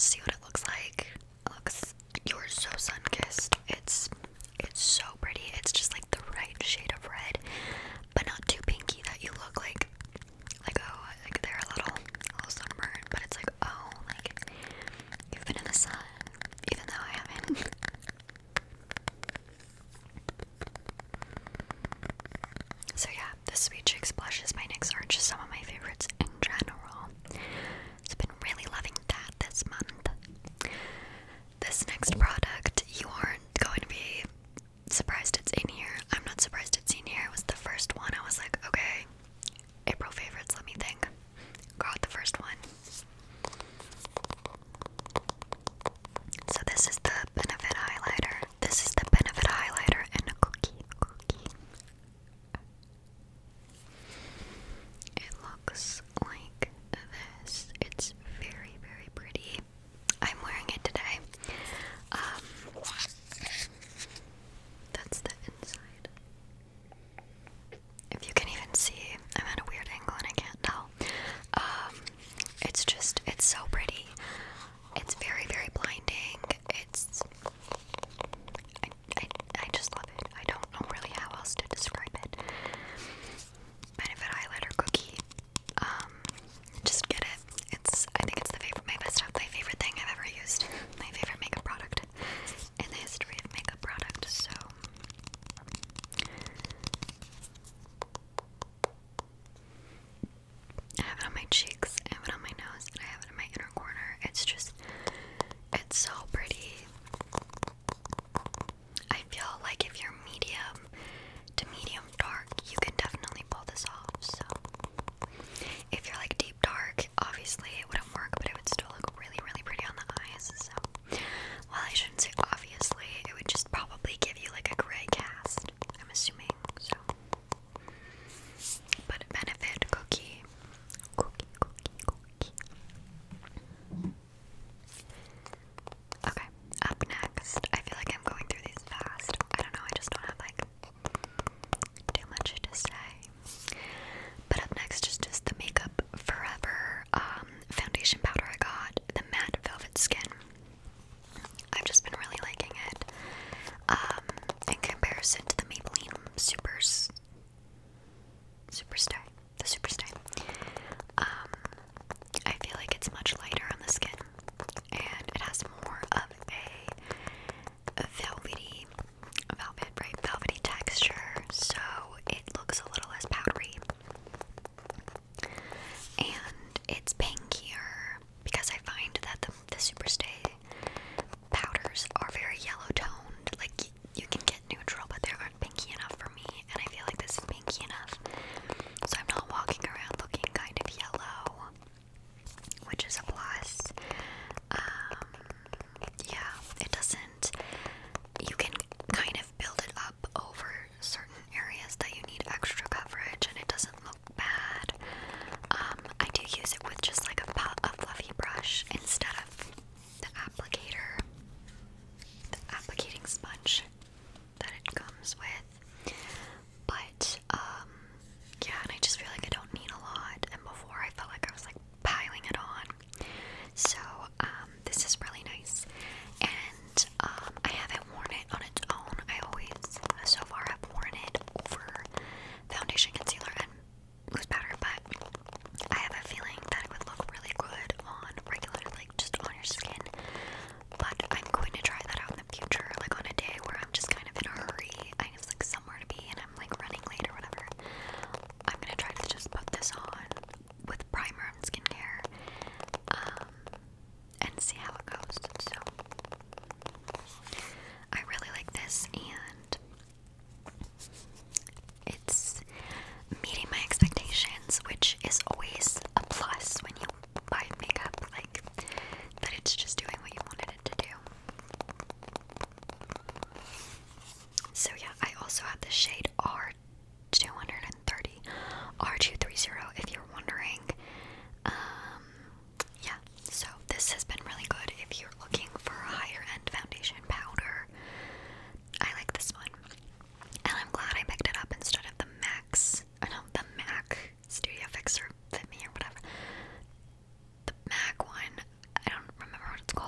just see what it looks like. It looks, you're so sun-kissed. It's so pretty. It's just like the right shade of red, but not too pinky that you look like oh, like they're a little sunburned, but it's like, oh, like you've been in the sun, even though I haven't. So yeah, the Sweet Chicks blushes by NYX are just some of my favorites in general. So I've been really loving that this month. This next product, you aren't going to be surprised it's in here. I'm not surprised it's in here. It was the first one. I was like, okay, April favorites, let me think. Got the first one. So this is the Benefit highlighter. This is the Benefit highlighter in a cookie. It looks like this. It's very, very pretty. I'm wearing it today. That's the inside. If you can even see, I'm at a weird angle and I can't tell. It's so pretty. It's very, very blinding. I just love it. I don't know really how else to describe it. Benefit highlighter cookie. Just get it. I think it's my favorite thing I've ever used. My favorite makeup product in the history of makeup product. So I have it on my cheeks, I have it on my nose, and I have it in my inner corner. It's so pretty. I feel like if you're medium to medium dark, you can definitely pull this off. So if you're like deep dark, obviously it wouldn't work, but it would still look really, really pretty on the eyes. So, well, I shouldn't say obviously, it would just probably give you like a gray cast, I'm assuming. So, but Benefit cookie. Okay, up next, I feel like I'm going through these fast. I don't know, I just don't have like too much to say. But up next is just the Makeup Forever foundation powder I got, the matte velvet skin. I've just been really liking it. In comparison to the Maybelline Super Stay. The Super Stay. I feel like it's much lighter on the skin, and it has more of a velvety texture, so it looks a little less powdery. And it's pinkier, because I find that the Super Stay powders are very yellow toned. Like, you can get neutral, but they aren't pinky enough for me, and I feel like this is pinky enough. So I'm not walking around looking kind of yellow, which is a plus. Yeah, it doesn't, you can kind of build it up over certain areas that you need extra coverage, and it doesn't look bad. I do use it with just like a fluffy brush instead of the applicating sponge that it comes with. But, yeah, and I just feel like I don't need a lot, and before I felt like I was like piling it on. So, this is really nice, and I haven't worn it on its own. I always, so far, have worn it over foundation, concealer, and loose powder, but I have a feeling that it would look really good on regular, like just on your skin. But I'm going to try that out in the future, like on a day where I'm just kind of in a hurry. I have like somewhere to be, and I'm like running late or whatever. I'm gonna try to just put this on with primer and skincare, and see how it goes. So I really like this, and it's meeting my expectations, which is always a plus when you buy makeup, like that it's just doing what you wanted it to do. So yeah, I also have the shade R230, if you're wondering. Yeah, so this has been really good if you're looking for a higher end foundation powder. I like this one, and I'm glad I picked it up instead of the MAC Studio Fix or Fit Me or whatever. The MAC one, I don't remember what it's called.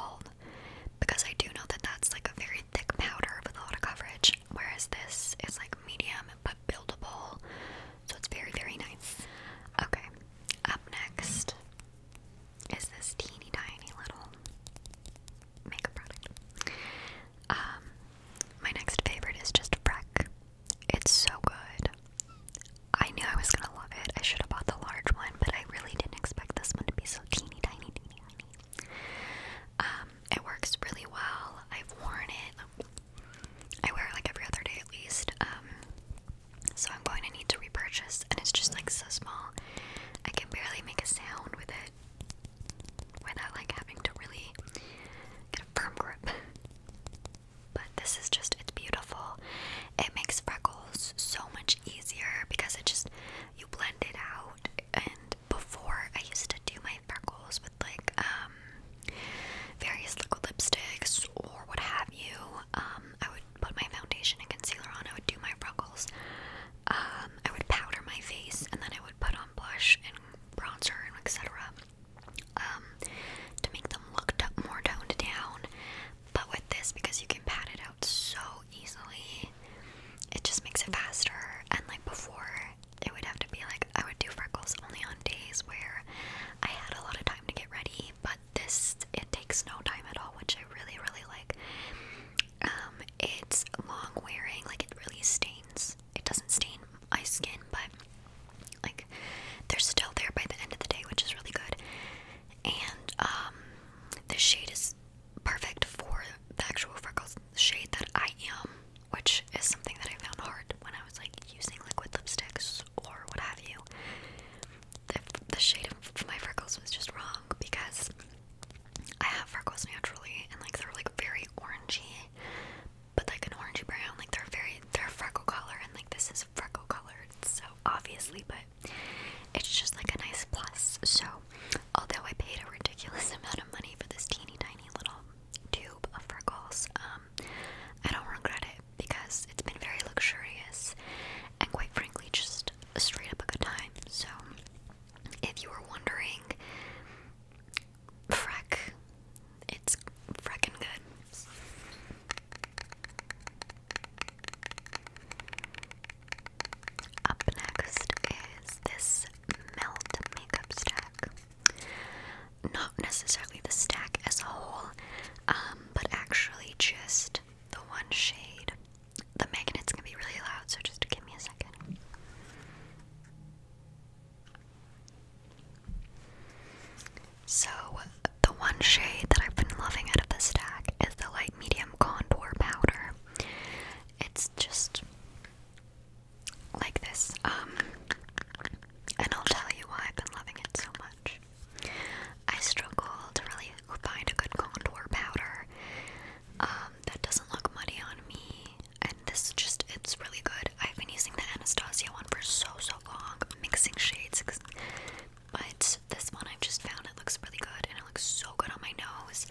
looks so good on my nose.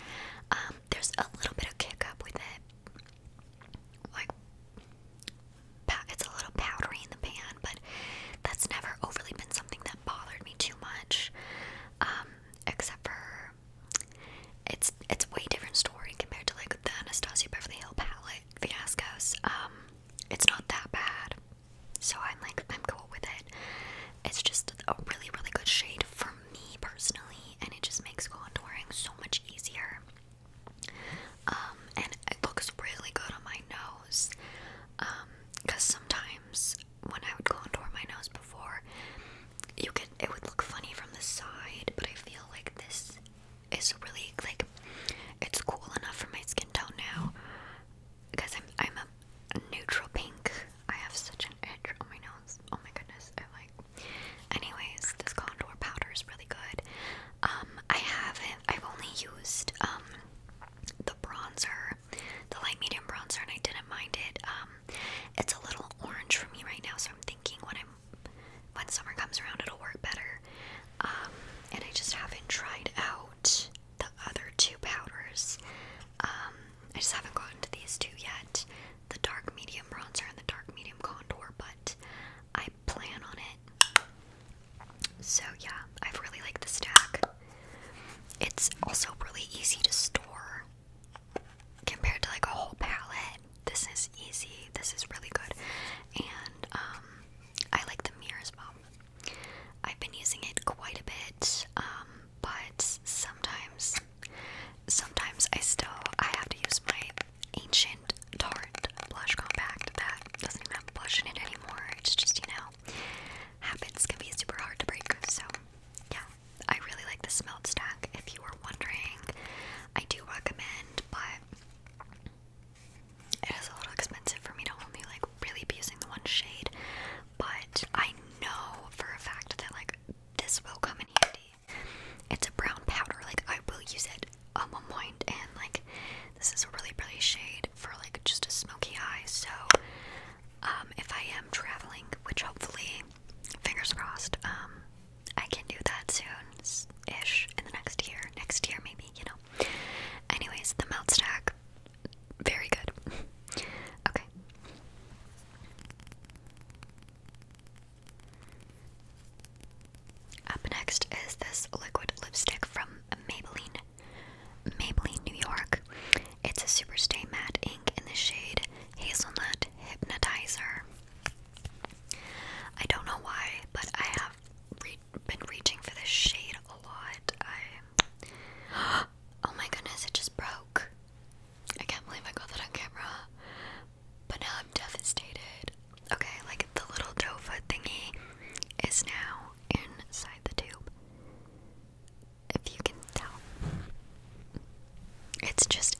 There's a little bit of kick up with it. Like, it's a little powdery in the pan, but that's never overly been something that bothered me too much. Except for it's way different story compared to like the Anastasia Beverly Hills palette fiascos. It's not that bad, so I'm cool with it. It's just a really, really good shade for me personally, and it just makes contouring so much easier. And it looks really good on my nose. Because sometimes when I would contour my nose before, it would look funny from the side, but I feel like this is really like, it's cool enough for my skin tone now, because I'm a neutral pink. I have such an edge on my nose. Oh my goodness. Anyways, this contour powder is really good. I've only used the bronzer, the light medium bronzer, and I didn't mind it. It's a little orange for me right now, so I'm thinking when summer comes around it'll work better. And I just haven't tried out the other two powders. I just haven't gotten to these two yet, the dark medium bronzer and the dark medium contour, but I plan on it. So yeah, I've really liked the stack. It's also really easy to store compared to like a whole palette. This is easy. This is really good. And I like the mirror as well. I've been using it quite a bit, but sometimes I have to use my ancient Tarte blush compact that doesn't even have blush in it anymore. It's just, habits can be super hard to break. So yeah, I really like the Smelt stack. If you were wondering, I do recommend, but it is a little expensive for me to only really be using the one shade. But I know for a fact that this will come in handy. It's a brown powder. I will use it on one point, and this is a really pretty shade for just a smoky eye. So if I am traveling, which hopefully, fingers crossed, I can do that soon-ish, in the next year maybe, Anyways, the Melt stack, very good. Okay. Up next is this liquid lipstick from Maybelline, New York. It's a Superstay Matte Ink in the shade Hazelnut Hypnotizer. I don't know why, but I have been reaching for this shade a lot. Oh my goodness, it just broke. I can't believe I got that on camera. But now I'm devastated. Okay, the little doe foot thingy is now inside the tube. If you can tell. It's just